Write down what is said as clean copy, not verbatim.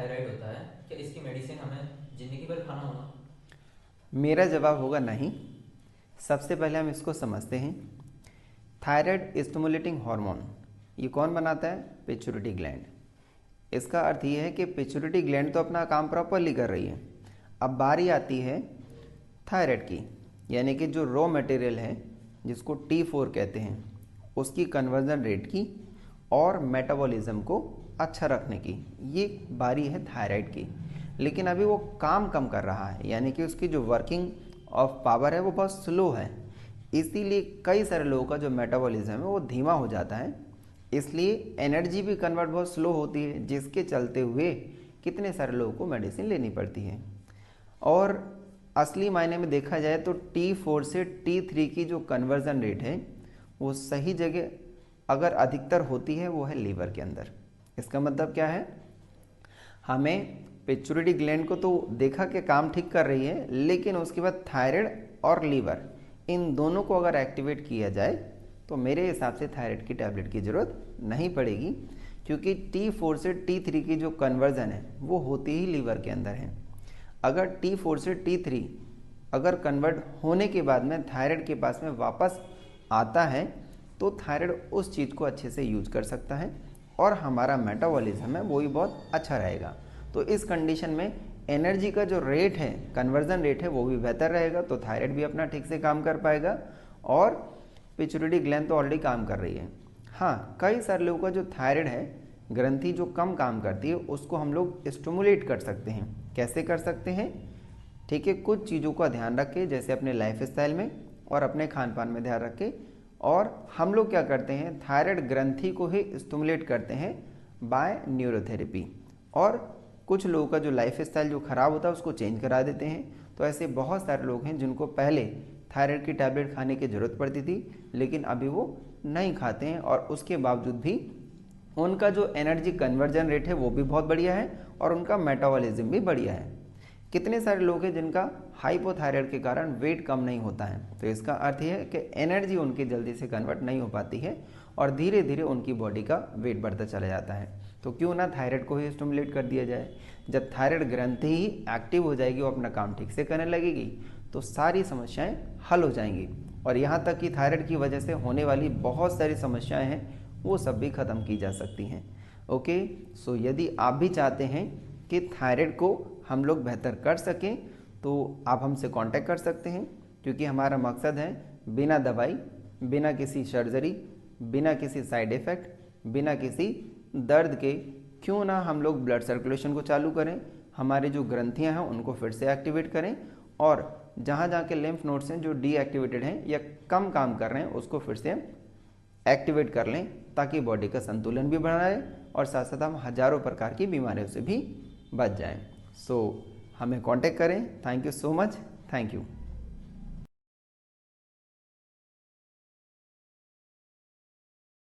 Thyroid होता है, क्या इसकी मेडिसिन हमें जिंदगी भर खाना होगा? मेरा जवाब होगा नहीं। सबसे पहले हम इसको समझते हैं। थायराइड स्टिमुलेटिंग हार्मोन ये कौन बनाता है? Pituitary gland. इसका अर्थ ये है कि पिट्यूटरी ग्लैंड तो अपना काम प्रॉपरली कर रही है। अब बारी आती है थायराइड की, यानी कि जो रॉ मटेरियल है जिसको T4 कहते हैं, उसकी कन्वर्जन रेट की और मेटाबॉलिज्म को अच्छा रखने की। ये बारी है थायराइड की। लेकिन अभी वो काम कम कर रहा है, यानी कि उसकी जो वर्किंग ऑफ पावर है वो बहुत स्लो है। इसीलिए कई सारे लोगों का जो मेटाबॉलिज्म है वो धीमा हो जाता है। इसलिए एनर्जी भी कन्वर्ट बहुत स्लो होती है, जिसके चलते हुए कितने सारे लोगों को मेडिसिन लेनी पड़ती है। और असली मायने में देखा जाए तो T4 से T3 की जो कन्वर्जन रेट है वो सही जगह अगर अधिकतर होती है वो है लीवर के अंदर। इसका मतलब क्या है? हमें पिट्यूटरी ग्लैंड को तो देखा कि काम ठीक कर रही है, लेकिन उसके बाद थायराइड और लीवर इन दोनों को अगर एक्टिवेट किया जाए तो मेरे हिसाब से थायराइड की टैबलेट की ज़रूरत नहीं पड़ेगी, क्योंकि T4 से T3 की जो कन्वर्जन है वो होती ही लीवर के अंदर है। अगर T4 से T3 अगर कन्वर्ट होने के बाद में थायराइड के पास में वापस आता है तो थायराइड उस चीज़ को अच्छे से यूज कर सकता है और हमारा मेटाबॉलिज्म है वो भी बहुत अच्छा रहेगा। तो इस कंडीशन में एनर्जी का जो रेट है, कन्वर्जन रेट है, वो भी बेहतर रहेगा, तो थायराइड भी अपना ठीक से काम कर पाएगा और पिट्यूटरी ग्लैंड तो ऑलरेडी काम कर रही है। हाँ, कई सारे लोगों का जो थायराइड है ग्रंथि जो कम काम करती है उसको हम लोग स्टिमुलेट कर सकते हैं। कैसे कर सकते हैं? ठीक है, कुछ चीज़ों का ध्यान रखें, जैसे अपने लाइफ स्टाइल में और अपने खान पान में ध्यान रखें। और हम लोग क्या करते हैं, थायराइड ग्रंथि को ही स्टिमुलेट करते हैं बाय न्यूरोथेरेपी। और कुछ लोगों का जो लाइफ स्टाइल जो ख़राब होता है उसको चेंज करा देते हैं। तो ऐसे बहुत सारे लोग हैं जिनको पहले थायराइड की टैबलेट खाने की ज़रूरत पड़ती थी, लेकिन अभी वो नहीं खाते हैं और उसके बावजूद भी उनका जो एनर्जी कन्वर्जन रेट है वो भी बहुत बढ़िया है और उनका मेटाबॉलिज्म भी बढ़िया है। कितने सारे लोग हैं जिनका हाइपोथायराइड के कारण वेट कम नहीं होता है, तो इसका अर्थ यह है कि एनर्जी उनकी जल्दी से कन्वर्ट नहीं हो पाती है और धीरे धीरे उनकी बॉडी का वेट बढ़ता चला जाता है। तो क्यों ना थायराइड को ही स्टिमुलेट कर दिया जाए। जब थायराइड ग्रंथि ही एक्टिव हो जाएगी, वो अपना काम ठीक से करने लगेगी, तो सारी समस्याएं हल हो जाएंगी। और यहाँ तक कि थायराइड की वजह से होने वाली बहुत सारी समस्याएं हैं वो सब भी ख़त्म की जा सकती हैं। ओके, सो यदि आप भी चाहते हैं कि थायराइड को हम लोग बेहतर कर सकें तो आप हमसे कांटेक्ट कर सकते हैं, क्योंकि हमारा मकसद है बिना दवाई, बिना किसी सर्जरी, बिना किसी साइड इफ़ेक्ट, बिना किसी दर्द के क्यों ना हम लोग ब्लड सर्कुलेशन को चालू करें, हमारी जो ग्रंथियां हैं उनको फिर से एक्टिवेट करें और जहाँ जहाँ के लिम्फ नोड्स हैं जो डीएक्टिवेटेड हैं या कम काम कर रहे हैं उसको फिर से एक्टिवेट कर लें, ताकि बॉडी का संतुलन भी बना रहे और साथ साथ हम हज़ारों प्रकार की बीमारियों से भी बच जाएं। सो हमें कांटेक्ट करें। Thank you so much. Thank you.